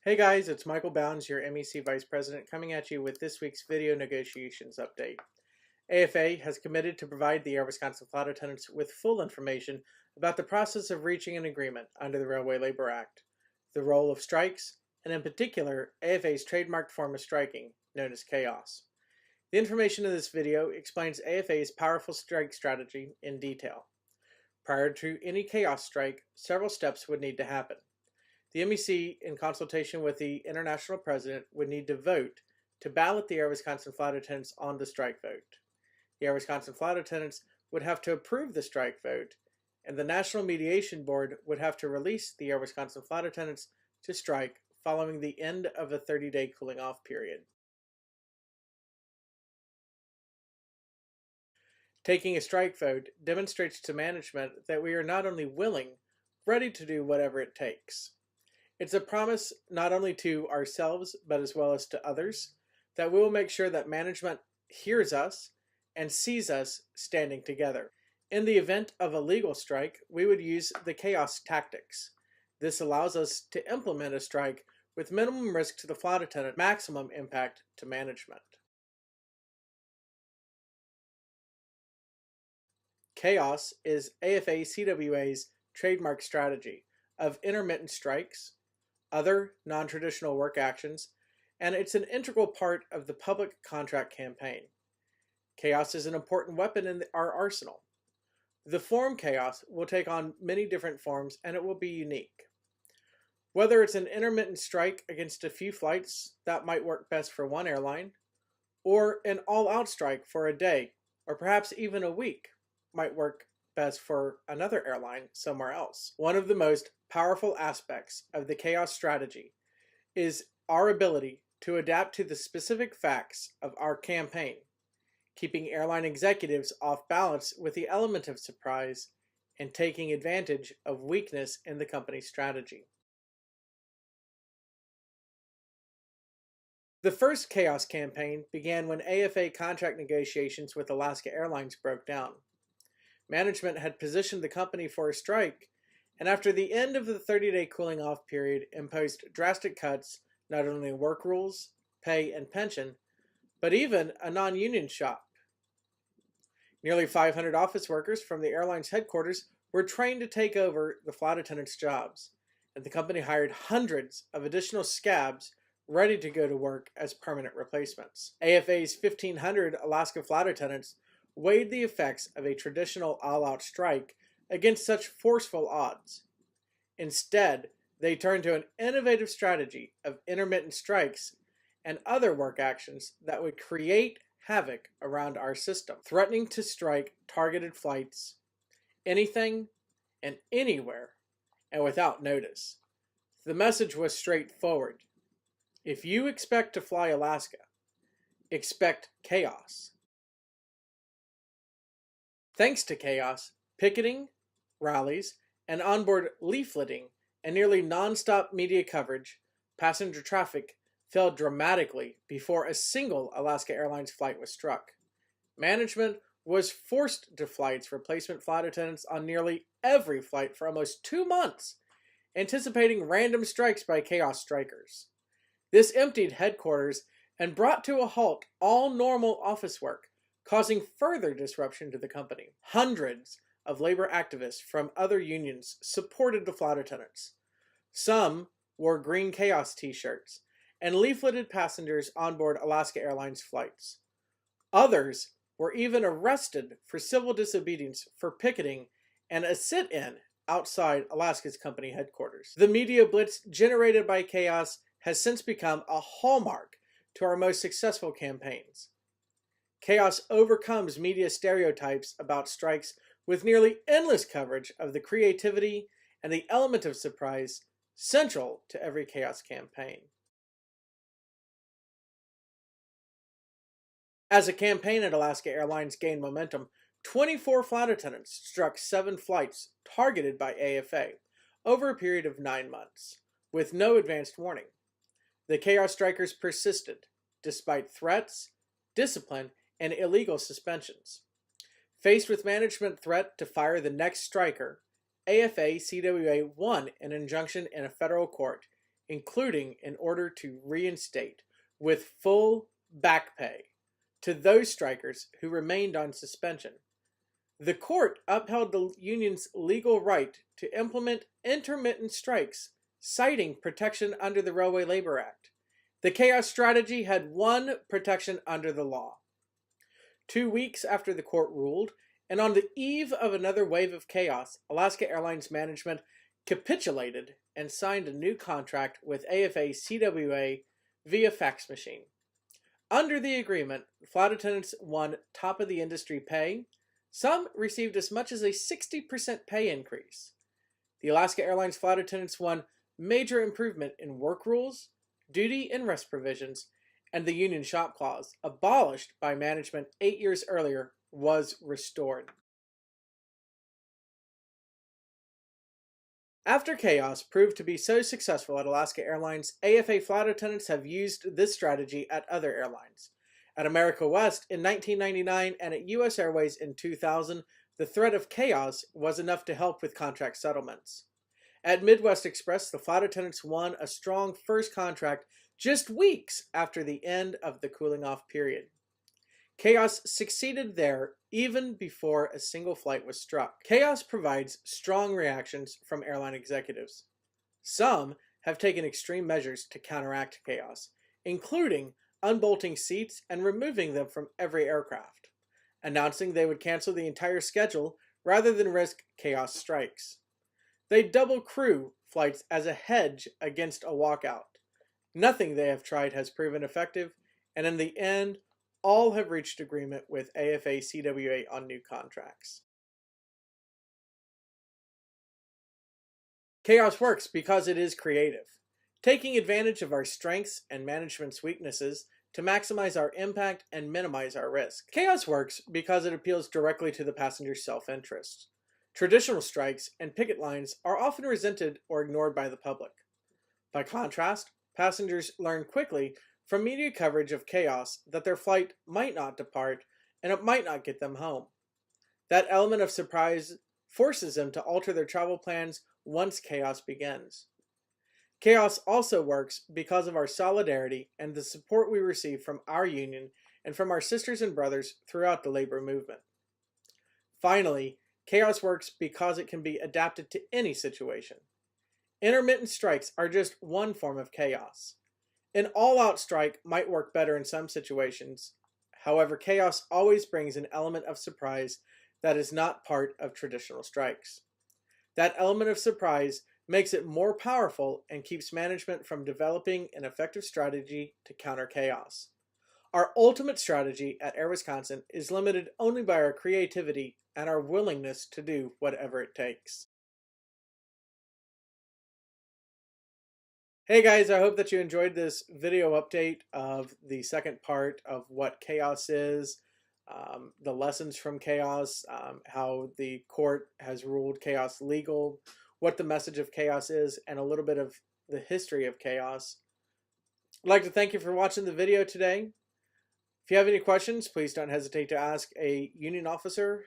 Hey guys, it's Michael Bounds, your MEC Vice President, coming at you with this week's video negotiations update. AFA has committed to provide the Air Wisconsin Flight Attendants with full information about the process of reaching an agreement under the Railway Labor Act, the role of strikes, and in particular, AFA's trademarked form of striking, known as chaos. The information in this video explains AFA's powerful strike strategy in detail. Prior to any chaos strike, several steps would need to happen. The MEC, in consultation with the international president, would need to vote to ballot the Air Wisconsin Flight Attendants on the strike vote. The Air Wisconsin Flight Attendants would have to approve the strike vote, and the National Mediation Board would have to release the Air Wisconsin Flight Attendants to strike following the end of a 30-day cooling-off period. Taking a strike vote demonstrates to management that we are not only willing, ready to do whatever it takes. It's a promise not only to ourselves, but as well as to others, that we will make sure that management hears us and sees us standing together. In the event of a legal strike, we would use the chaos tactics. This allows us to implement a strike with minimum risk to the flight attendant, maximum impact to management. Chaos is AFA-CWA's trademark strategy of intermittent strikes, other non-traditional work actions, and it's an integral part of the public contract campaign. Chaos is an important weapon in our arsenal. The form chaos will take on many different forms and it will be unique. Whether it's an intermittent strike against a few flights that might work best for one airline, or an all-out strike for a day, or perhaps even a week, might work best for another airline somewhere else. One of the most powerful aspects of the chaos strategy is our ability to adapt to the specific facts of our campaign, keeping airline executives off balance with the element of surprise and taking advantage of weakness in the company's strategy. The first chaos campaign began when AFA contract negotiations with Alaska Airlines broke down. Management had positioned the company for a strike, and after the end of the 30-day cooling-off period imposed drastic cuts not only in work rules, pay, and pension, but even a non-union shop. Nearly 500 office workers from the airline's headquarters were trained to take over the flight attendants' jobs, and the company hired hundreds of additional scabs ready to go to work as permanent replacements. AFA's 1,500 Alaska flight attendants weighed the effects of a traditional all-out strike against such forceful odds. Instead, they turned to an innovative strategy of intermittent strikes and other work actions that would create havoc around our system, threatening to strike targeted flights, anything and anywhere, and without notice. The message was straightforward. If you expect to fly Alaska, expect chaos. Thanks to chaos, picketing, rallies, and onboard leafleting and nearly non-stop media coverage, passenger traffic fell dramatically before a single Alaska Airlines flight was struck. Management was forced to flight replacement flight attendants on nearly every flight for almost 2 months, anticipating random strikes by chaos strikers. This emptied headquarters and brought to a halt all normal office work, causing further disruption to the company. Hundreds of labor activists from other unions supported the flight attendants. Some wore green chaos t-shirts and leafleted passengers on board Alaska Airlines flights. Others were even arrested for civil disobedience for picketing and a sit-in outside Alaska's company headquarters. The media blitz generated by chaos has since become a hallmark to our most successful campaigns. Chaos overcomes media stereotypes about strikes with nearly endless coverage of the creativity and the element of surprise central to every chaos campaign. As a campaign at Alaska Airlines gained momentum, 24 flight attendants struck 7 flights targeted by AFA over a period of 9 months, with no advanced warning. The chaos strikers persisted, despite threats, discipline, and illegal suspensions. Faced with management threat to fire the next striker, AFA-CWA won an injunction in a federal court, including in order to reinstate, with full back pay, to those strikers who remained on suspension. The court upheld the union's legal right to implement intermittent strikes, citing protection under the Railway Labor Act. The chaos strategy had one protection under the law. 2 weeks after the court ruled, and on the eve of another wave of chaos, Alaska Airlines management capitulated and signed a new contract with AFA CWA via fax machine. Under the agreement, flight attendants won top-of-the-industry pay. Some received as much as a 60% pay increase. The Alaska Airlines flight attendants won major improvement in work rules, duty and rest provisions, and the union shop clause, abolished by management 8 years earlier, was restored. After chaos proved to be so successful at Alaska Airlines, AFA flight attendants have used this strategy at other airlines. At America West in 1999 and at U.S. Airways in 2000, the threat of chaos was enough to help with contract settlements. At Midwest Express, the flight attendants won a strong first contract just weeks after the end of the cooling-off period. Chaos succeeded there even before a single flight was struck. Chaos provides strong reactions from airline executives. Some have taken extreme measures to counteract chaos, including unbolting seats and removing them from every aircraft, announcing they would cancel the entire schedule rather than risk chaos strikes. They double crew flights as a hedge against a walkout. Nothing they have tried has proven effective, and in the end, all have reached agreement with AFA CWA on new contracts. Chaos works because it is creative, taking advantage of our strengths and management's weaknesses to maximize our impact and minimize our risk. Chaos works because it appeals directly to the passenger's self-interest. Traditional strikes and picket lines are often resented or ignored by the public. By contrast, passengers learn quickly from media coverage of chaos that their flight might not depart and it might not get them home. That element of surprise forces them to alter their travel plans once chaos begins. Chaos also works because of our solidarity and the support we receive from our union and from our sisters and brothers throughout the labor movement. Finally, chaos works because it can be adapted to any situation. Intermittent strikes are just one form of chaos. An all-out strike might work better in some situations. However, chaos always brings an element of surprise that is not part of traditional strikes. That element of surprise makes it more powerful and keeps management from developing an effective strategy to counter chaos. Our ultimate strategy at Air Wisconsin is limited only by our creativity and our willingness to do whatever it takes. Hey guys, I hope that you enjoyed this video update of the second part of what chaos is, the lessons from chaos, how the court has ruled chaos legal, what the message of chaos is, and a little bit of the history of chaos. I'd like to thank you for watching the video today. If you have any questions, please don't hesitate to ask a union officer